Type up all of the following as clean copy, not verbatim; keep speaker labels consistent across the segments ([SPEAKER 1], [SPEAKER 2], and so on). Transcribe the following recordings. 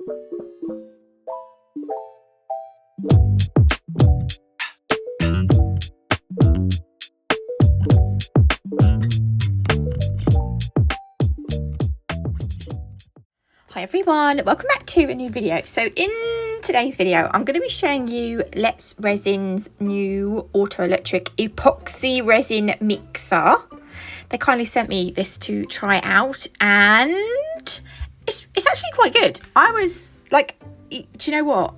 [SPEAKER 1] Hi everyone, welcome back to a new video. So in today's video I'm going to be showing you Let's Resin's new auto electric epoxy resin mixer. They kindly sent me this to try out and it's actually quite good. I was like, do you know what?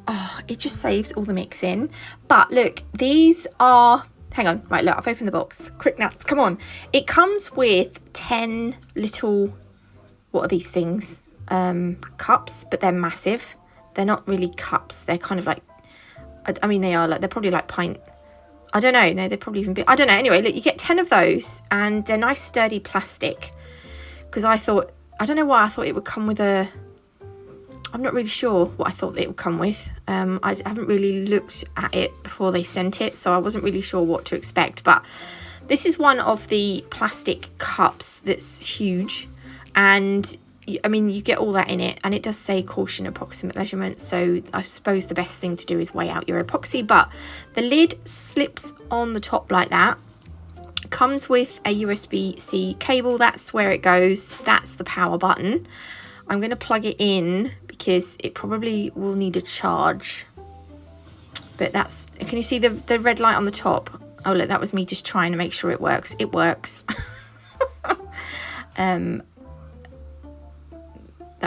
[SPEAKER 1] Oh, it just saves all the mixing. But look, these are, hang on, right, look, I've opened the box. Quick nuts, come on. It comes with 10 little, what are these things? Cups, but they're massive. They're not really cups. They're kind of like, I mean, they are like, they're probably like pint. I don't know. No, they're probably even big. I don't know. Anyway, look, you get 10 of those and they're nice sturdy plastic. Because I thought, I don't know why I thought it would come with a, I'm not really sure what I thought it would come with. I haven't really looked at it before they sent it, so I wasn't really sure what to expect. But this is one of the plastic cups that's huge. And I mean, you get all that in it, and it does say caution approximate measurement, so I suppose the best thing to do is weigh out your epoxy. But the lid slips on the top like that. Comes with a USB-C cable. That's where it goes. That's the power button. I'm going to plug it in because it probably will need a charge. But that's, can you see the red light on the top? Oh look, that was me just trying to make sure it works. It works. That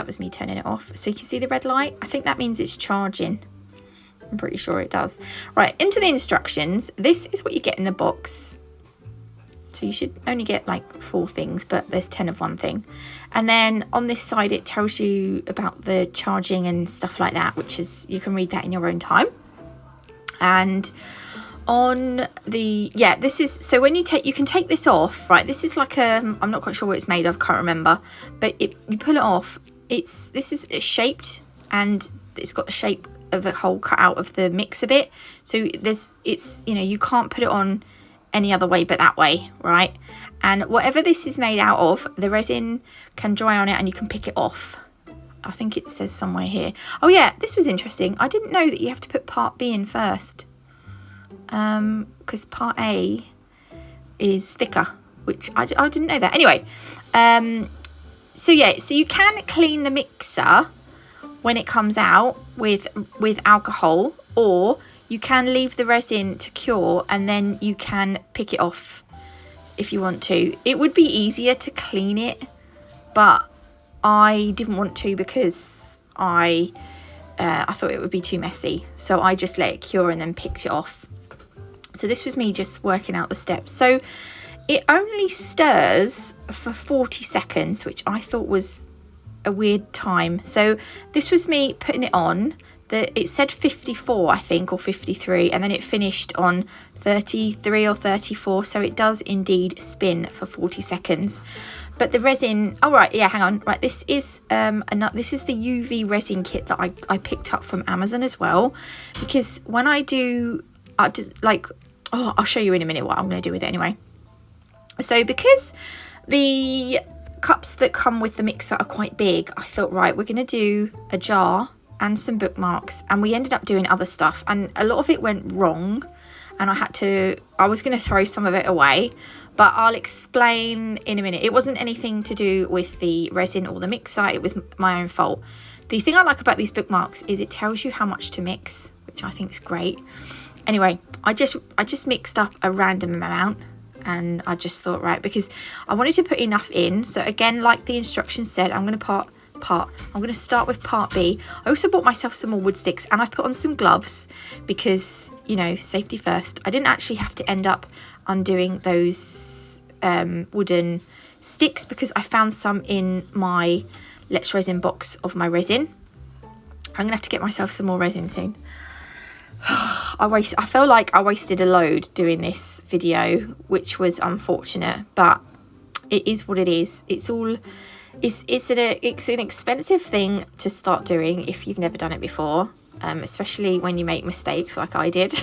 [SPEAKER 1] was me turning it off. So you can see the red light. I think that means it's charging. I'm pretty sure it does. Right, into the instructions. This is what you get in the box. So you should only get like 4 things, but there's 10 of one thing. And then on this side, it tells you about the charging and stuff like that, which is, you can read that in your own time. And on the, yeah, this is, so when you take, you can take this off, right? This is like a, I'm not quite sure what it's made of, can't remember, but you pull it off. It's shaped, and it's got the shape of a hole cut out of the mixer bit. So it's, you know, you can't put it on any other way but that way, right? And whatever this is made out of, the resin can dry on it and you can pick it off. I think it says somewhere here. Oh yeah, this was interesting. I didn't know that you have to put part B in first, because part A is thicker, which I didn't know that. Anyway, so yeah, so you can clean the mixer when it comes out with alcohol, or you can leave the resin to cure and then you can pick it off if you want to. It would be easier to clean it, but I didn't want to because I thought it would be too messy. So I just let it cure and then picked it off. So this was me just working out the steps. So it only stirs for 40 seconds, which I thought was a weird time. So this was me putting it on. It said 54, I think, or 53, and then it finished on 33 or 34. So it does indeed spin for 40 seconds. But the resin, oh right, yeah, hang on. Right, this is this is the UV resin kit that I picked up from Amazon as well, because when I do, I'll show you in a minute what I'm going to do with it anyway. So because the cups that come with the mixer are quite big, I thought, right, we're going to do a jar and some bookmarks, and we ended up doing other stuff, and a lot of it went wrong, and I was going to throw some of it away, but I'll explain in a minute. It wasn't anything to do with the resin or the mixer, it was my own fault. The thing I like about these bookmarks is it tells you how much to mix, which I think is great. Anyway, I just mixed up a random amount, and I just thought, right, because I wanted to put enough in. So again, like the instructions said, I'm going to start with part B. I also bought myself some more wood sticks, and I've put on some gloves because, you know, safety first. I didn't actually have to end up undoing those wooden sticks because I found some in my Let's Resin box of my resin. I'm going to have to get myself some more resin soon. I feel like I wasted a load doing this video, which was unfortunate, but it is what it is. It's an expensive thing to start doing if you've never done it before, especially when you make mistakes like I did.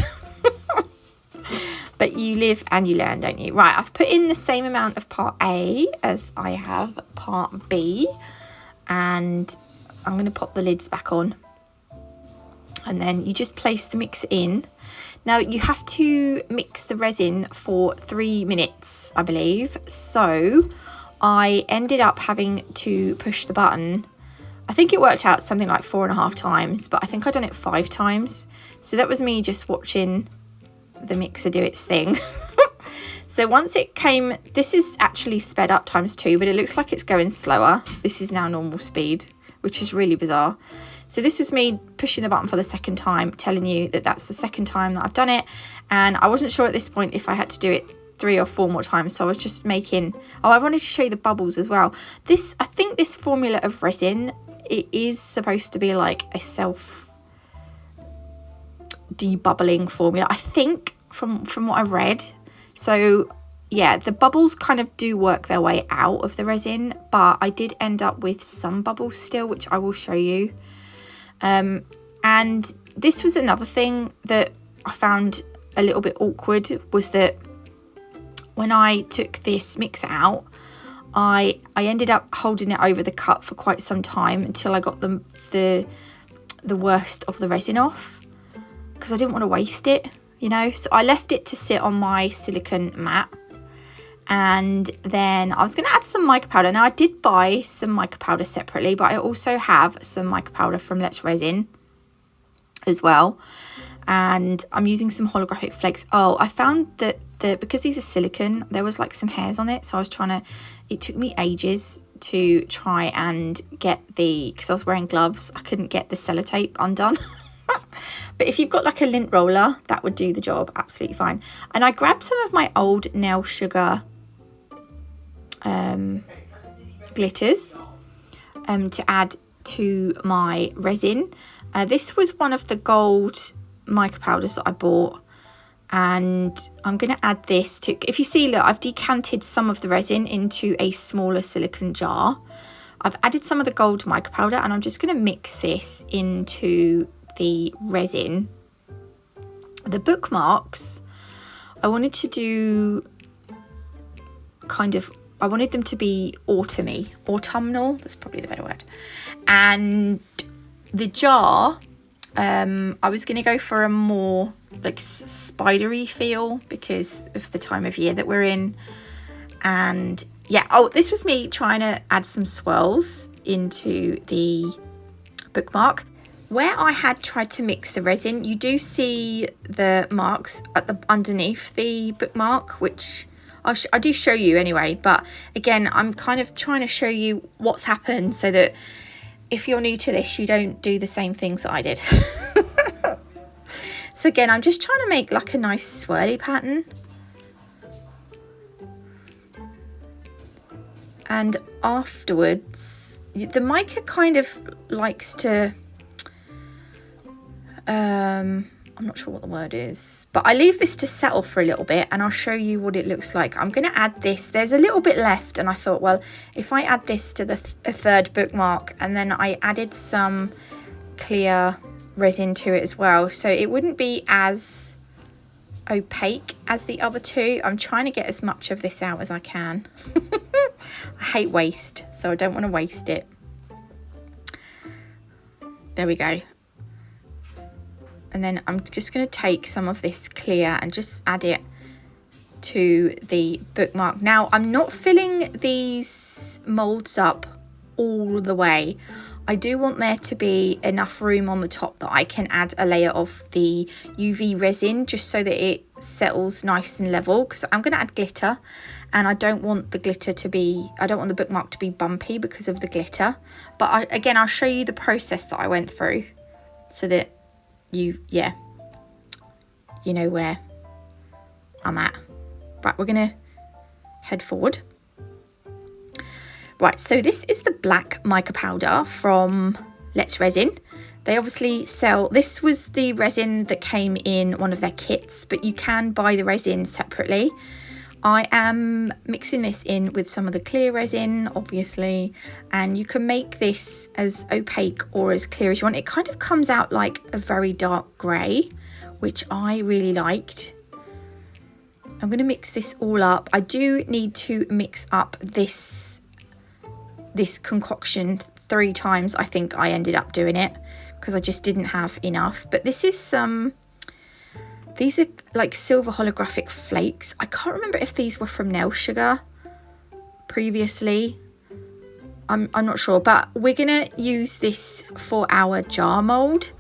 [SPEAKER 1] But you live and you learn, don't you? Right, I've put in the same amount of part A as I have part B, and I'm going to pop the lids back on. And then you just place the mixer in. Now you have to mix the resin for 3 minutes, I believe. So I ended up having to push the button. I think it worked out something like 4.5 times, but I think I'd done it 5 times. So that was me just watching the mixer do its thing. So once it came, this is actually sped up ×2, but it looks like it's going slower. This is now normal speed, which is really bizarre. So this was me pushing the button for the second time, telling you that that's the second time that I've done it. And I wasn't sure at this point if I had to do it 3 or 4 more times. So I was just making, oh, I wanted to show you the bubbles as well. This, I think this formula of resin, it is supposed to be like a self debubbling formula, I think, from what I've read. So yeah, the bubbles kind of do work their way out of the resin, but I did end up with some bubbles still, which I will show you. And this was another thing that I found a little bit awkward, was that when I took this mixer out, I ended up holding it over the cup for quite some time until I got the worst of the resin off, because I didn't want to waste it, you know. So I left it to sit on my silicone mat, and then I was going to add some mica powder. Now I did buy some mica powder separately, but I also have some mica powder from Let's Resin as well, and I'm using some holographic flakes. Oh, I found that because these are silicone, there was like some hairs on it, so I was trying to, it took me ages to try and get because I was wearing gloves, I couldn't get the sellotape undone. But if you've got like a lint roller, that would do the job absolutely fine. And I grabbed some of my old nail sugar glitters to add to my resin. This was one of the gold mica powders that I bought, and I'm going to add this to, if you see, look, I've decanted some of the resin into a smaller silicone jar. I've added some of the gold mica powder, and I'm just going to mix this into the resin. The bookmarks, I wanted to do kind of, I wanted them to be autumnal, that's probably the better word. And the jar, I was going to go for a more like spidery feel because of the time of year that we're in. And yeah, oh, this was me trying to add some swirls into the bookmark. Where I had tried to mix the resin, you do see the marks at the underneath the bookmark, which I do show you anyway. But again, I'm kind of trying to show you what's happened so that if you're new to this, you don't do the same things that I did. So again, I'm just trying to make like a nice swirly pattern. And afterwards, the mica kind of likes to, I'm not sure what the word is, but I leave this to settle for a little bit and I'll show you what it looks like. I'm going to add this. There's a little bit left, and I thought, well, if I add this to the third bookmark, and then I added some clear resin to it as well, so it wouldn't be as opaque as the other two. I'm trying to get as much of this out as I can. I hate waste, so I don't want to waste it. There we go. And then I'm just going to take some of this clear and just add it to the bookmark. Now, I'm not filling these molds up all the way. I do want there to be enough room on the top that I can add a layer of the UV resin just so that it settles nice and level, because I'm going to add glitter and I don't want the glitter to be, I don't want the bookmark to be bumpy because of the glitter. But again, I'll show you the process that I went through so that you know where I'm at. Right, we're gonna head forward. Right, so this is the black mica powder from Let's Resin. They obviously sell, this was the resin that came in one of their kits, but you can buy the resin separately. I am mixing this in with some of the clear resin, obviously, and you can make this as opaque or as clear as you want. It kind of comes out like a very dark grey, which I really liked. I'm going to mix this all up. I do need to mix up this concoction 3 times I think I ended up doing it, because I just didn't have enough. But this is these are like silver holographic flakes. I can't remember if these were from nail sugar previously. I'm not sure, but we're gonna use this for our jar mold.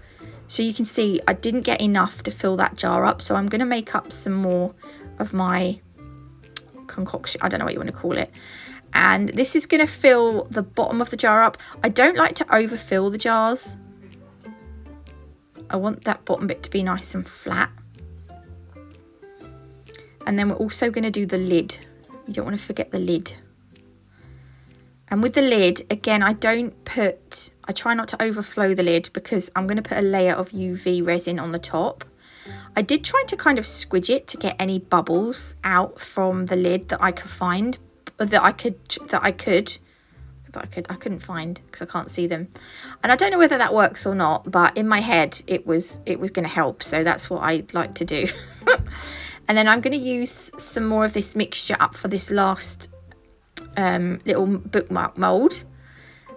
[SPEAKER 1] So you can see I didn't get enough to fill that jar up, so I'm gonna make up some more of my concoction. I don't know what you want to call it. And this is gonna fill the bottom of the jar up. I don't like to overfill the jars. I want that bottom bit to be nice and flat. And then we're also gonna do the lid. You don't want to forget the lid. And with the lid, again, I try not to overflow the lid, because I'm going to put a layer of UV resin on the top. I did try to kind of squidge it to get any bubbles out from the lid that I could find, I couldn't find because I can't see them. And I don't know whether that works or not, but in my head, it was going to help. So that's what I like to do. And then I'm going to use some more of this mixture up for this last little bookmark mold.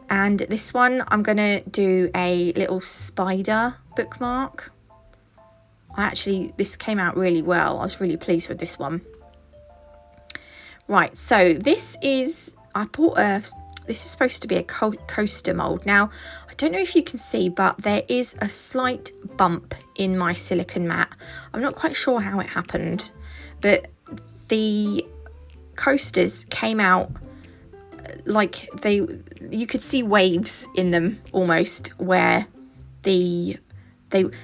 [SPEAKER 1] And this one I'm gonna do a little spider bookmark. This came out really well. I was really pleased with this one. Right, so this is this is supposed to be a coaster mold. Now I don't know if you can see, but there is a slight bump in my silicone mat. I'm not quite sure how it happened, but the coasters came out like you could see waves in them almost, where they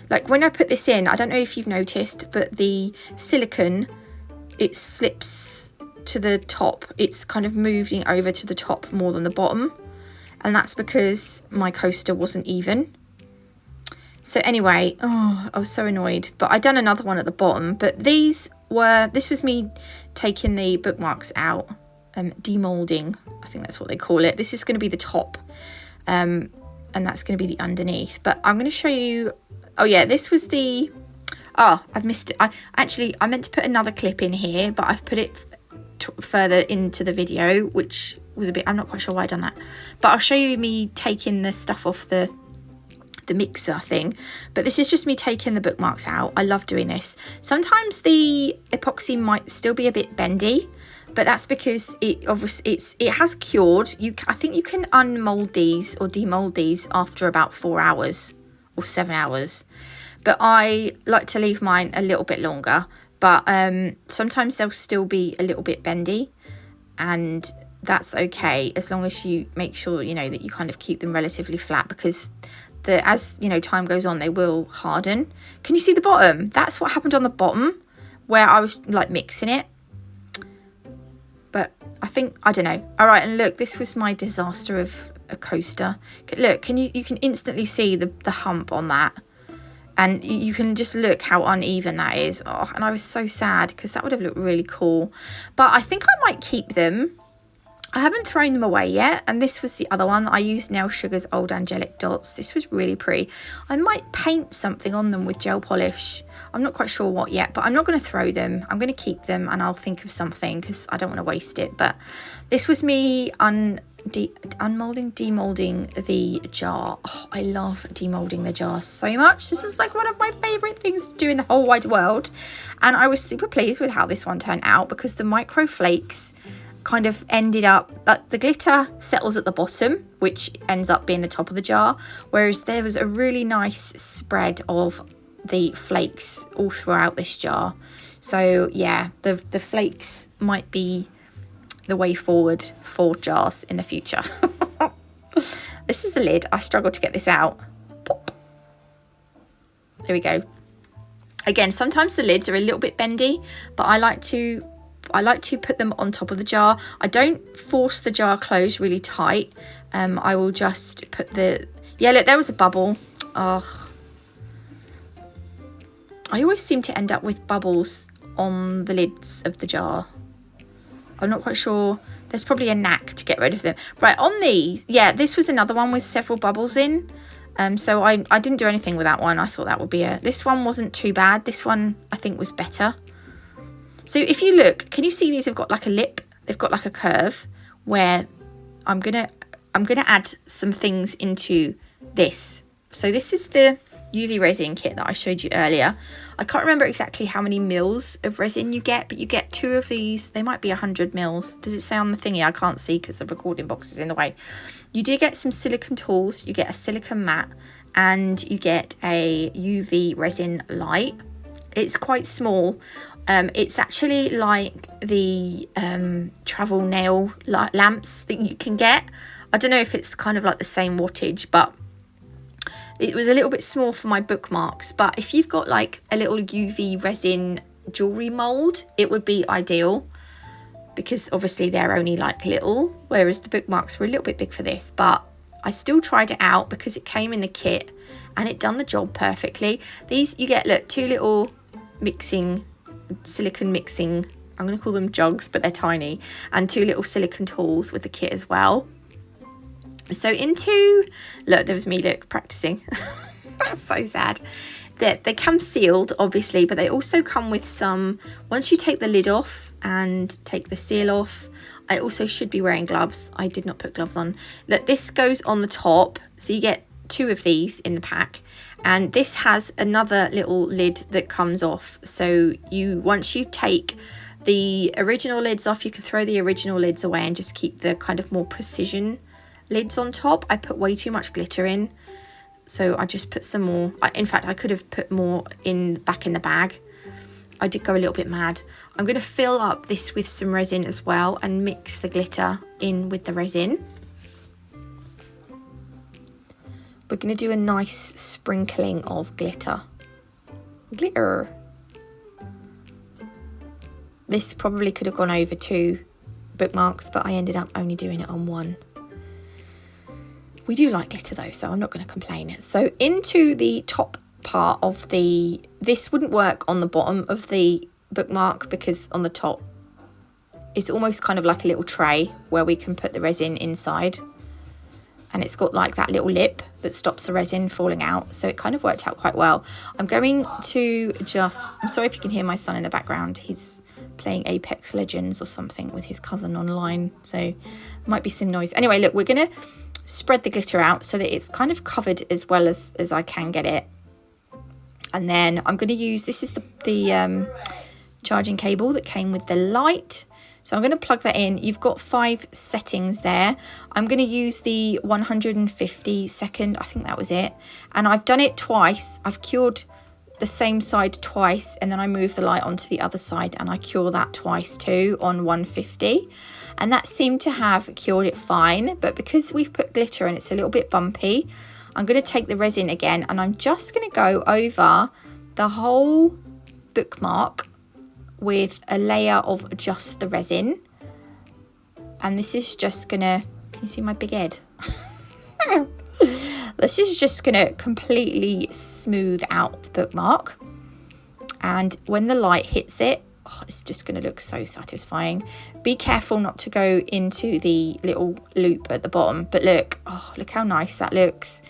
[SPEAKER 1] like when I put this in, I don't know if you've noticed, but the silicone, it slips to the top. It's kind of moving over to the top more than the bottom, and that's because my coaster wasn't even. So anyway, I was so annoyed, but I done another one at the bottom. But this was me taking the bookmarks out, demolding, I think that's what they call it. This is going to be the top, and that's going to be the underneath. But I'm going to show you. Oh yeah, this was the. Oh, I've missed it. I meant to put another clip in here, but I've put it further into the video, which was a bit. I'm not quite sure why I've done that, but I'll show you me taking the stuff off the mixer thing. But this is just me taking the bookmarks out. I love doing this. Sometimes the epoxy might still be a bit bendy, but that's because it has cured. I think you can unmold these or demold these after about 4 hours or 7 hours, but I like to leave mine a little bit longer. But sometimes they'll still be a little bit bendy, and that's okay as long as you make sure that you kind of keep them relatively flat, because as time goes on, they will harden. Can you see the bottom? That's what happened on the bottom where I was like mixing it. But I don't know. All right, and look, this was my disaster of a coaster. Look, you can instantly see the hump on that, and you can just look how uneven that is. Oh, and I was so sad because that would have looked really cool. But I think I might keep them. I haven't thrown them away yet. And this was the other one. I used Nail Sugar's Old Angelic Dots. This was really pretty. I might paint something on them with gel polish. I'm not quite sure what yet, but I'm not going to throw them. I'm going to keep them, and I'll think of something because I don't want to waste it. But this was me demolding the jar. Oh, I love demolding the jar so much. This is like one of my favorite things to do in the whole wide world. And I was super pleased with how this one turned out, because the micro flakes kind of ended up, the glitter settles at the bottom, which ends up being the top of the jar, whereas there was a really nice spread of the flakes all throughout this jar. So yeah, the flakes might be the way forward for jars in the future. This is the lid. I struggled to get this out. Pop. There we go. Again, sometimes the lids are a little bit bendy, but I like to put them on top of the jar. I don't force the jar closed really tight. I will just put yeah, look, there was a bubble. Oh, I always seem to end up with bubbles on the lids of the jar. I'm not quite sure. There's probably a knack to get rid of them. Right, on these, yeah, this was another one with several bubbles in. So I didn't do anything with that one. I thought that would be this one wasn't too bad. This one I think was better. So if you look, can you see these have got like a lip? They've got like a curve where I'm gonna I'm going to add some things into this. So this is the UV resin kit that I showed you earlier. I can't remember exactly how many mils of resin you get, but you get 2 of these. They might be 100 mils. Does it say on the thingy? I can't see because the recording box is in the way. You do get some silicone tools, you get a silicone mat, and you get a UV resin light. It's quite small. It's actually like the travel nail lamps that you can get. I don't know if it's kind of like the same wattage, but it was a little bit small for my bookmarks. But if you've got like a little UV resin jewelry mold, it would be ideal, because obviously they're only like little, whereas the bookmarks were a little bit big for this. But I still tried it out because it came in the kit and it done the job perfectly. These, you get, look, 2 little silicone mixing, I'm going to call them jugs, but they're tiny, and 2 little silicone tools with the kit as well. So look, there was me, look, practicing. That's so sad. They come sealed, obviously, but they also come with some, once you take the lid off and take the seal off, I also should be wearing gloves. I did not put gloves on. Look, this goes on the top, so you get 2 of these in the pack, and this has another little lid that comes off. So once you take the original lids off, you can throw the original lids away and just keep the kind of more precision lids on top. I put way too much glitter in, so I just put some more. In fact, I could have put more back in the bag. I did go a little bit mad. I'm going to fill up this with some resin as well and mix the glitter in with the resin. We're going to do a nice sprinkling of glitter. This probably could have gone over 2 bookmarks, but I ended up only doing it on 1. We do like glitter though, so I'm not going to complain. So into the top part of this wouldn't work on the bottom of the bookmark, because on the top it's almost kind of like a little tray where we can put the resin inside, and it's got like that little lip that stops the resin falling out, so it kind of worked out quite well. I'm going to I'm sorry if you can hear my son in the background. He's playing Apex Legends or something with his cousin online, so might be some noise. Anyway, look, we're going to spread the glitter out so that it's kind of covered as well as I can get it. And then I'm going to use, this is the charging cable that came with the light. So I'm going to plug that in. You've got 5 settings there. I'm going to use the 150 second, I think that was it. And I've done it twice. I've cured the same side twice, and then I move the light onto the other side and I cure that twice too on 150. And that seemed to have cured it fine, but because we've put glitter and it's a little bit bumpy, I'm going to take the resin again and I'm just going to go over the whole bookmark with a layer of just the resin. And this is just going to, can you see my big head? This is just going to completely smooth out the bookmark. And when the light hits it, oh, it's just going to look so satisfying. Be careful not to go into the little loop at the bottom. But look, oh, look how nice that looks.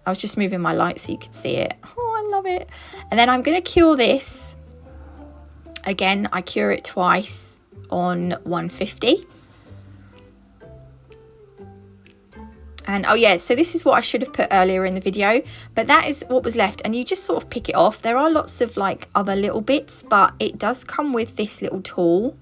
[SPEAKER 1] I was just moving my light so you could see it. Oh, I love it. And then I'm going to cure this. Again, I cure it twice on 150. And oh yeah, so this is what I should have put earlier in the video, but that is what was left, and you just sort of pick it off. There are lots of like other little bits, but it does come with this little tool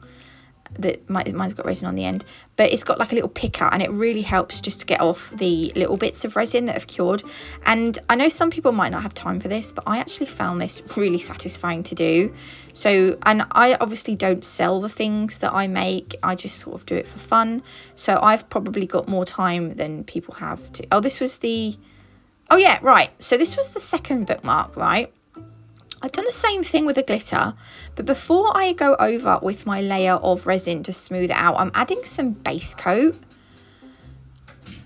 [SPEAKER 1] that mine's got resin on the end, but it's got like a little picker, and it really helps just to get off the little bits of resin that have cured. And I know some people might not have time for this, but I actually found this really satisfying to do. So, and I obviously don't sell the things that I make, I just sort of do it for fun. So I've probably got more time than people have to. Oh, this was the, oh yeah, right, so this was the second bookmark, right? I've done the same thing with the glitter, but before I go over with my layer of resin to smooth it out, I'm adding some base coat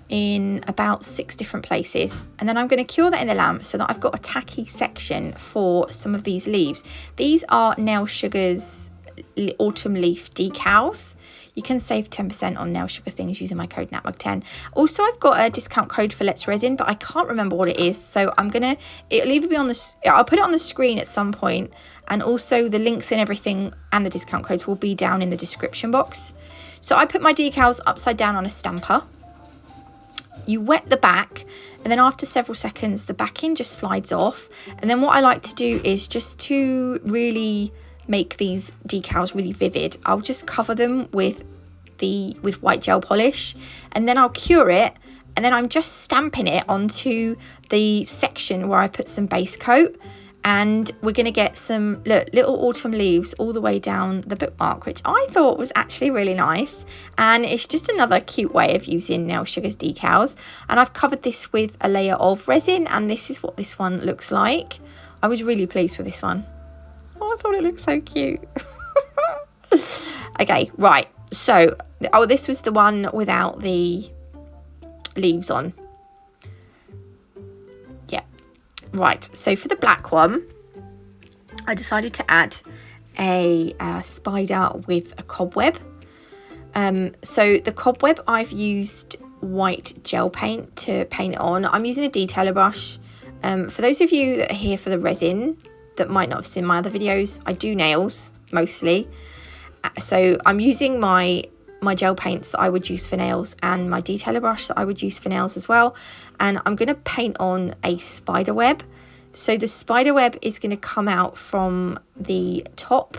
[SPEAKER 1] in about 6 different places. And then I'm going to cure that in the lamp so that I've got a tacky section for some of these leaves. These are Nail Sugar's autumn leaf decals. You can save 10% on Nail Sugar things using my code NATMUG10. Also, I've got a discount code for Let's Resin, but I can't remember what it is. So it'll either be on I'll put it on the screen at some point, and also the links and everything and the discount codes will be down in the description box. So I put my decals upside down on a stamper. you wet the back, and then after several seconds the backing just slides off. And then what I like to do is, just to really make these decals really vivid, I'll just cover them with white gel polish, and then I'll cure it, and then I'm just stamping it onto the section where I put some base coat. And we're going to get some little autumn leaves all the way down the bookmark, which I thought was actually really nice. And it's just another cute way of using Nail Sugar's decals. And I've covered this with a layer of resin, and this is what this one looks like. I was really pleased with this one. Oh, I thought it looked so cute. Okay, right. So, oh, this was the one without the leaves on. Right, so for the black one, I decided to add a spider with a cobweb. So the cobweb, I've used white gel paint to paint it on. I'm using a detailer brush. For those of you that are here for the resin that might not have seen my other videos, I do nails mostly. So I'm using my gel paints that I would use for nails and my detailer brush that I would use for nails as well. And I'm going to paint on a spider web. So the spider web is going to come out from the top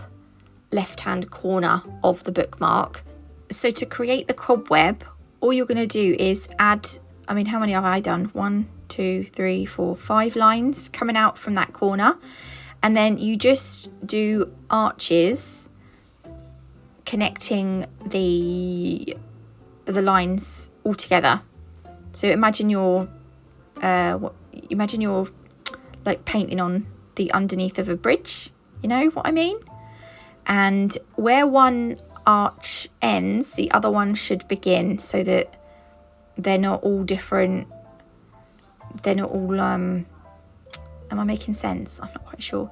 [SPEAKER 1] left hand corner of the bookmark. So to create the cobweb, all you're going to do is add, I mean, how many have I done? 1, 2, 3, 4, 5 lines coming out from that corner. And then you just do arches connecting the lines all together. So imagine you're like painting on the underneath of a bridge, you know what I mean? And where one arch ends, the other one should begin, so that they're not all different. They're not all am I making sense? I'm not quite sure.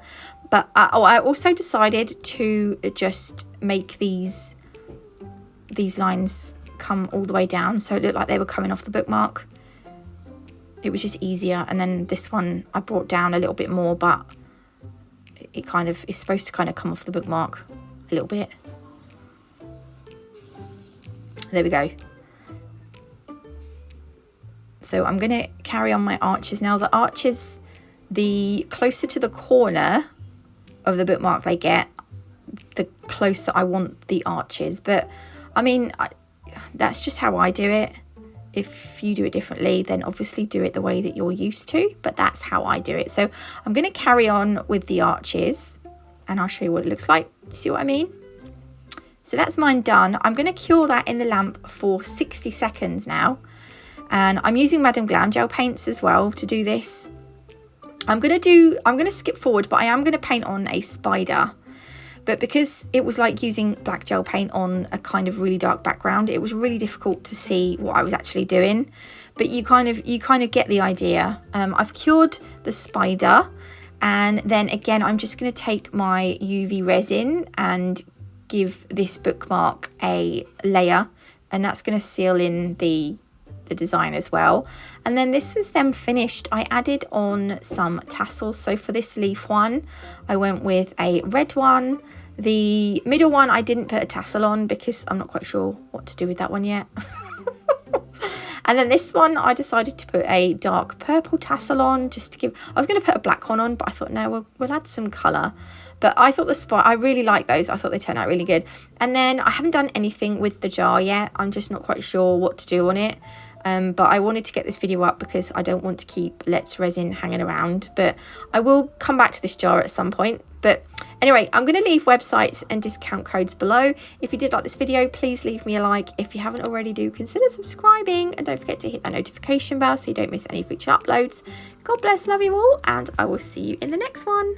[SPEAKER 1] But I also decided to just make these lines come all the way down, so it looked like they were coming off the bookmark. It was just easier. And then this one I brought down a little bit more, but it kind of is supposed to kind of come off the bookmark a little bit. There we go. So I'm going to carry on my arches now. The arches, the closer to the corner of the bookmark they get, the closer I want the arches. But I mean, that's just how I do it. If you do it differently, then obviously do it the way that you're used to, but that's how I do it. So I'm going to carry on with the arches, and I'll show you what it looks like. See what I mean? So that's mine done. I'm going to cure that in the lamp for 60 seconds now. And I'm using Madame Glam gel paints as well to do this. I'm going to skip forward, but I am going to paint on a spider. But because it was like using black gel paint on a kind of really dark background, it was really difficult to see what I was actually doing. But you kind of get the idea. I've cured the spider, and then again I'm just going to take my UV resin and give this bookmark a layer, and that's going to seal in the design as well. And then this was then finished. I added on some tassels. So for this leaf one, I went with a red one. The middle one I didn't put a tassel on because I'm not quite sure what to do with that one yet. And then this one I decided to put a dark purple tassel on, just to give, I was going to put a black one on, but I thought no, we'll add some colour. But I thought I really like those. I thought they turned out really good. And then I haven't done anything with the jar yet. I'm just not quite sure what to do on it. But I wanted to get this video up because I don't want to keep Let's Resin hanging around. But I will come back to this jar at some point. But anyway, I'm going to leave websites and discount codes below. If you did like this video, please leave me a like. If you haven't already, do consider subscribing. And don't forget to hit that notification bell so you don't miss any future uploads. God bless, love you all. And I will see you in the next one.